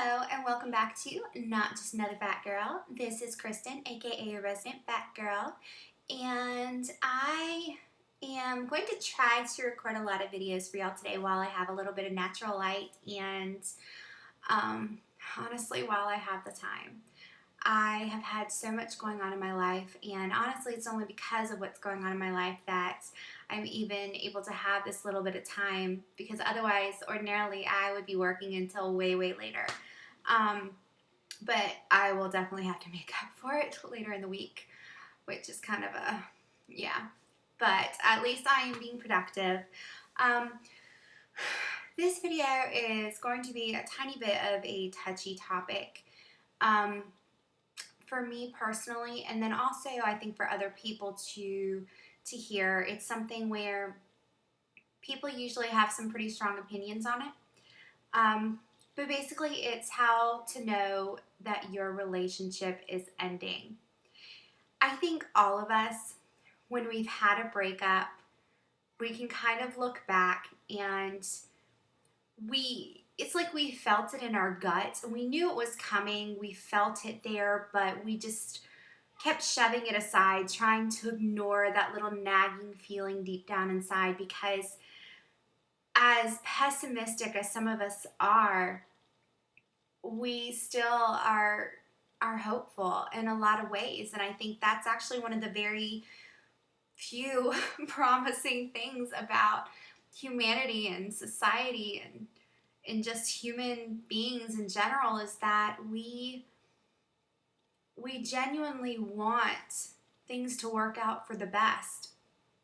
Hello and welcome back to Not Just Another Fat Girl. This is Kristen, aka a resident fat girl, and I am going to try to record a lot of videos for y'all today while I have a little bit of natural light and honestly while I have the time. I have had so much going on in my life, and honestly it's only because of what's going on in my life that I'm even able to have this little bit of time, because otherwise ordinarily I would be working until way later. But I will definitely have to make up for it later in the week, which is kind of a, yeah. But at least I am being productive. This video is going to be a tiny bit of a touchy topic. For me personally, and then also I think for other people to hear. It's something where people usually have some pretty strong opinions on it. But basically it's how to know that your relationship is ending. I think all of us, when we've had a breakup, we can kind of look back and it's like we felt it in our gut. We knew it was coming, we felt it there, but we just kept shoving it aside, trying to ignore that little nagging feeling deep down inside, because as pessimistic as some of us are, we still are hopeful in a lot of ways. And I think that's actually one of the very few promising things about humanity and society and just human beings in general, is that we genuinely want things to work out for the best.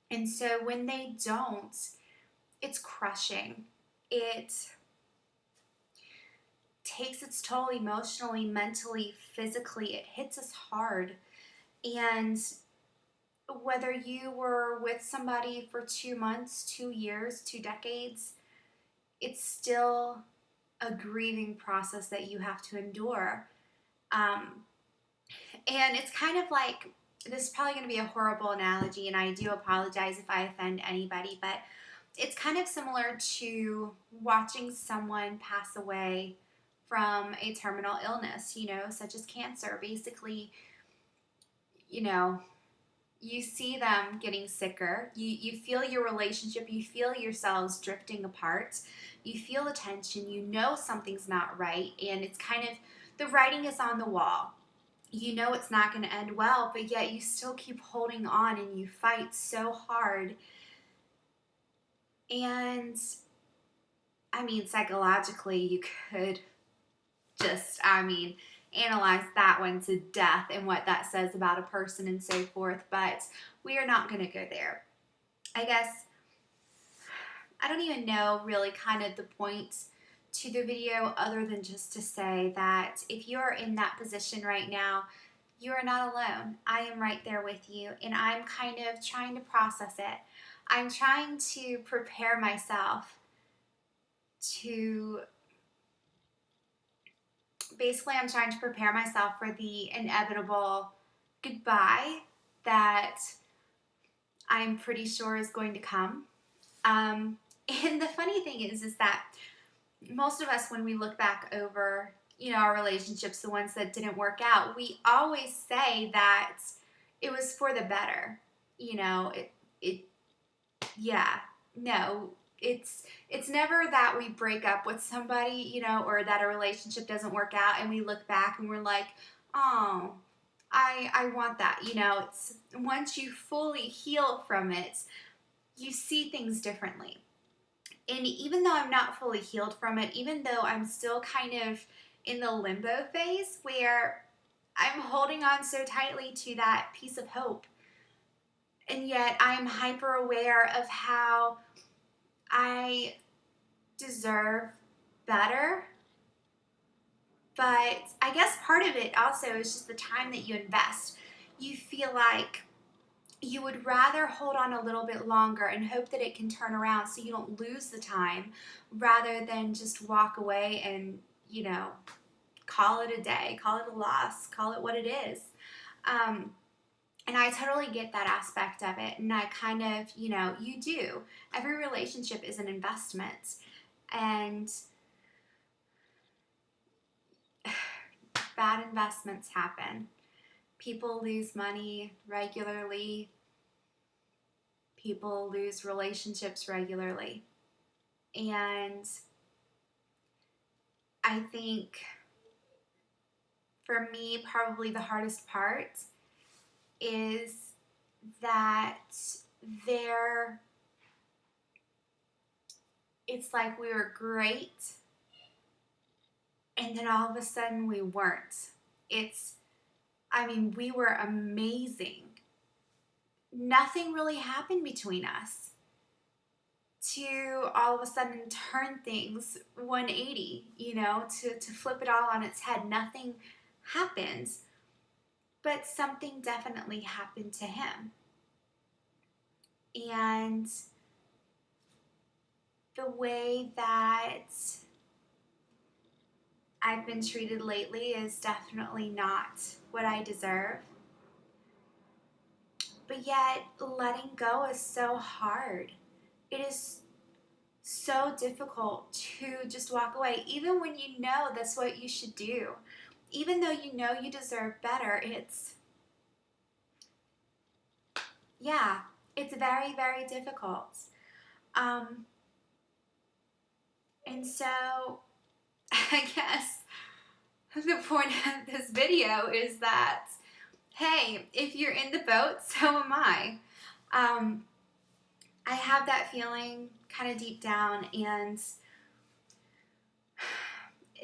And so when they don't, it's crushing. It takes its toll emotionally, mentally, physically. It hits us hard. And whether you were with somebody for 2 months, 2 years, 2 decades, it's still a grieving process that you have to endure. And it's kind of like, this is probably going to be a horrible analogy, and I do apologize if I offend anybody, but it's kind of similar to watching someone pass away from a terminal illness, such as cancer. Basically, you see them getting sicker. You feel your relationship, you feel yourselves drifting apart. You feel the tension, something's not right, and it's kind of, the writing is on the wall. It's not going to end well, but yet you still keep holding on and you fight so hard. And psychologically, you could just, analyze that one to death and what that says about a person and so forth, but we are not going to go there. I guess, I don't even know really kind of the point to the video other than just to say that if you're in that position right now, you are not alone. I am right there with you, and I'm kind of trying to process it. I'm trying to prepare myself I'm trying to prepare myself for the inevitable goodbye that I'm pretty sure is going to come. And the funny thing is that most of us, when we look back over, our relationships, the ones that didn't work out, we always say that it was for the better. It's never that we break up with somebody, or that a relationship doesn't work out and we look back and we're like, oh, I want that. It's once you fully heal from it, you see things differently. And even though I'm not fully healed from it, even though I'm still kind of in the limbo phase where I'm holding on so tightly to that piece of hope, and yet I'm hyper aware of how I deserve better. But I guess part of it also is just the time that you invest. You feel like you would rather hold on a little bit longer and hope that it can turn around so you don't lose the time, rather than just walk away and, call it a day, call it a loss, call it what it is. And I totally get that aspect of it. And I kind of, you do. Every relationship is an investment. And bad investments happen. People lose money regularly. People lose relationships regularly. And I think for me, probably the hardest part is that there, it's like we were great and then all of a sudden we weren't. We were amazing. Nothing really happened between us to all of a sudden turn things 180, to flip it all on its head. Nothing happened, but something definitely happened to him. And the way that I've been treated lately is definitely not what I deserve. But yet, letting go is so hard. It is so difficult to just walk away, even when you know that's what you should do. Even though you know you deserve better, it's very, very difficult. And so, I guess the point of this video is that, hey, if you're in the boat, so am I. I have that feeling kind of deep down, and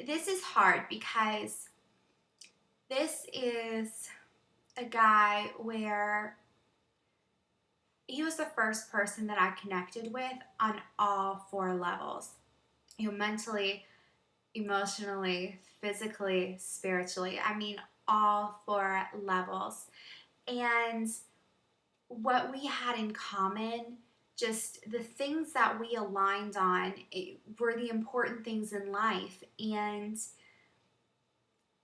this is hard because this is a guy where he was the first person that I connected with on all 4 levels. Mentally, emotionally, physically, spiritually. All 4 levels. And what we had in common, just the things that we aligned on, were the important things in life. And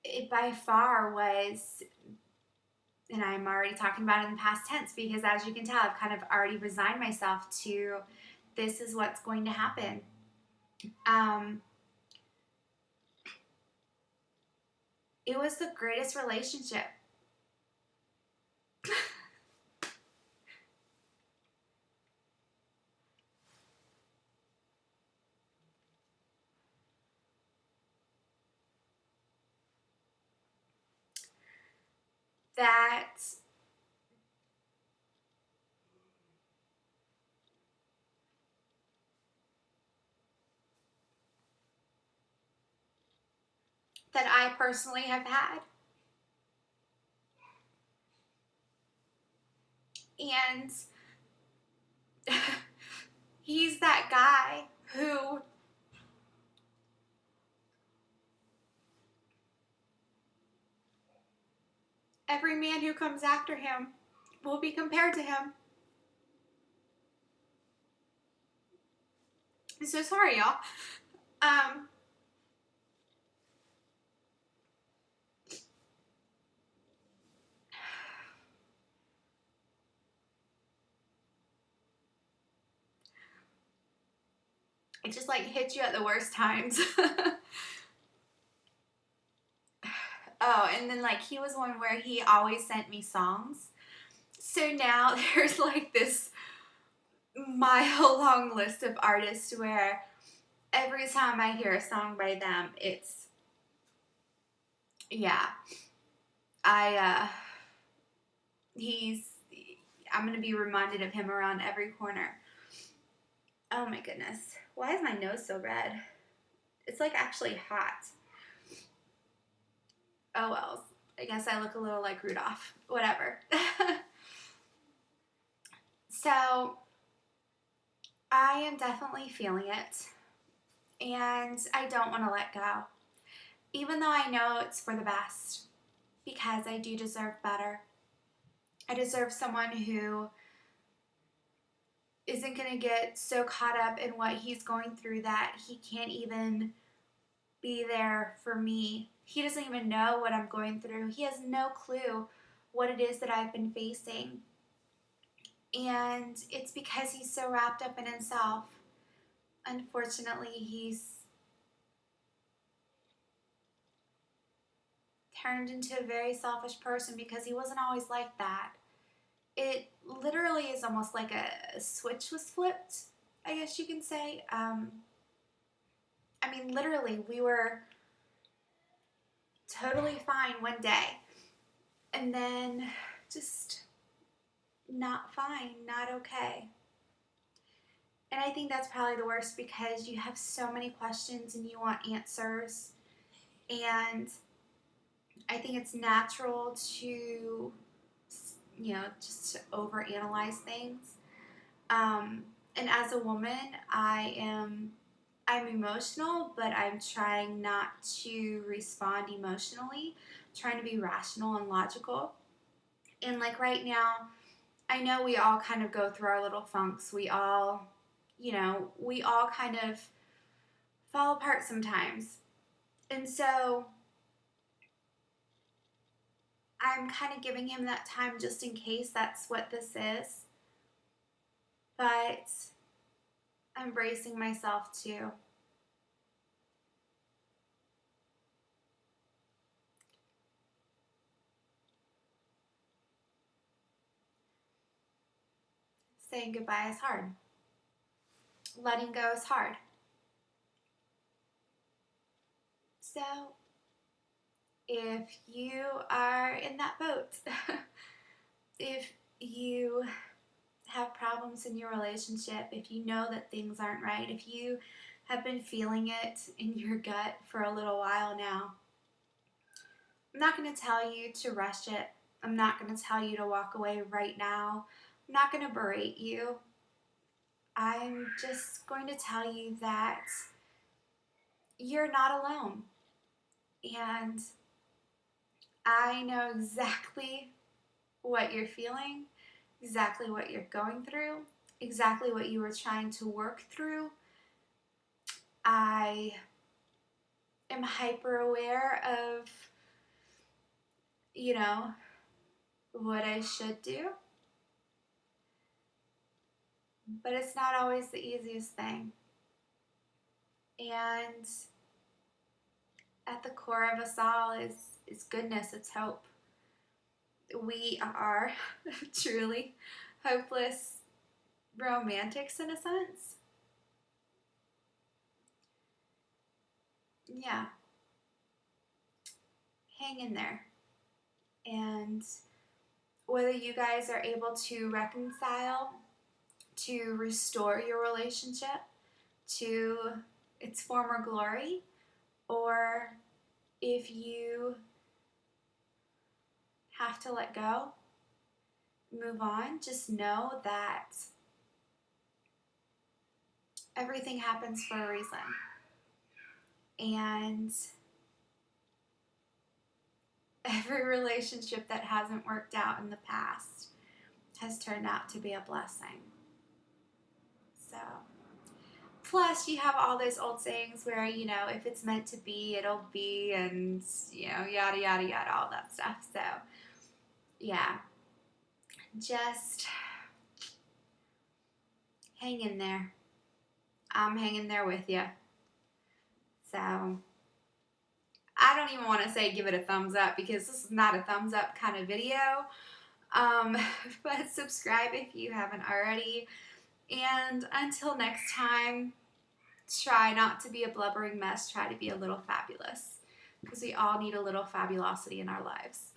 it by far was, and I'm already talking about it in the past tense because as you can tell, I've kind of already resigned myself to this is what's going to happen. It was the greatest relationship. that I personally have had. And he's that guy who every man who comes after him will be compared to him. I'm so sorry, y'all. It just hits you at the worst times. Oh, and then he was one where he always sent me songs. So now there's this mile-long list of artists where every time I hear a song by them, it's, I'm going to be reminded of him around every corner. Oh my goodness. Why is my nose so red? It's actually hot. Oh well. I guess I look a little like Rudolph. Whatever. So, I am definitely feeling it. And I don't want to let go. Even though I know it's for the best. Because I do deserve better. I deserve someone who isn't going to get so caught up in what he's going through that he can't even be there for me. He doesn't even know what I'm going through. He has no clue what it is that I've been facing. And it's because he's so wrapped up in himself. Unfortunately, he's turned into a very selfish person because he wasn't always like that. It literally is almost like a switch was flipped, I guess you can say. I mean, literally, we were totally fine one day, and then just not fine, not okay. And I think that's probably the worst because you have so many questions and you want answers. And I think it's natural to, just to overanalyze things. And as a woman, I'm emotional, but I'm trying not to respond emotionally, trying to be rational and logical. And like right now, I know we all kind of go through our little funks. We all kind of fall apart sometimes. And so I'm kind of giving him that time just in case that's what this is. But I'm bracing myself too. Saying goodbye is hard. Letting go is hard. So if you are in that boat, if you have problems in your relationship, if you know that things aren't right, if you have been feeling it in your gut for a little while now, I'm not going to tell you to rush it. I'm not going to tell you to walk away right now. I'm not going to berate you. I'm just going to tell you that you're not alone. And I know exactly what you're feeling, exactly what you're going through, exactly what you were trying to work through. I am hyper aware of, what I should do, but it's not always the easiest thing. And at the core of us all is goodness, it's hope. We are truly hopeless romantics in a sense. Yeah, hang in there. And whether you guys are able to reconcile, to restore your relationship to its former glory, or if you have to let go, move on, just know that everything happens for a reason. And every relationship that hasn't worked out in the past has turned out to be a blessing. So, plus you have all those old sayings where, if it's meant to be, it'll be, and, yada, yada, yada, all that stuff. So, yeah, just hang in there. I'm hanging there with you. So, I don't even want to say give it a thumbs up because this is not a thumbs up kind of video. But subscribe if you haven't already. And until next time, try not to be a blubbering mess. Try to be a little fabulous because we all need a little fabulosity in our lives.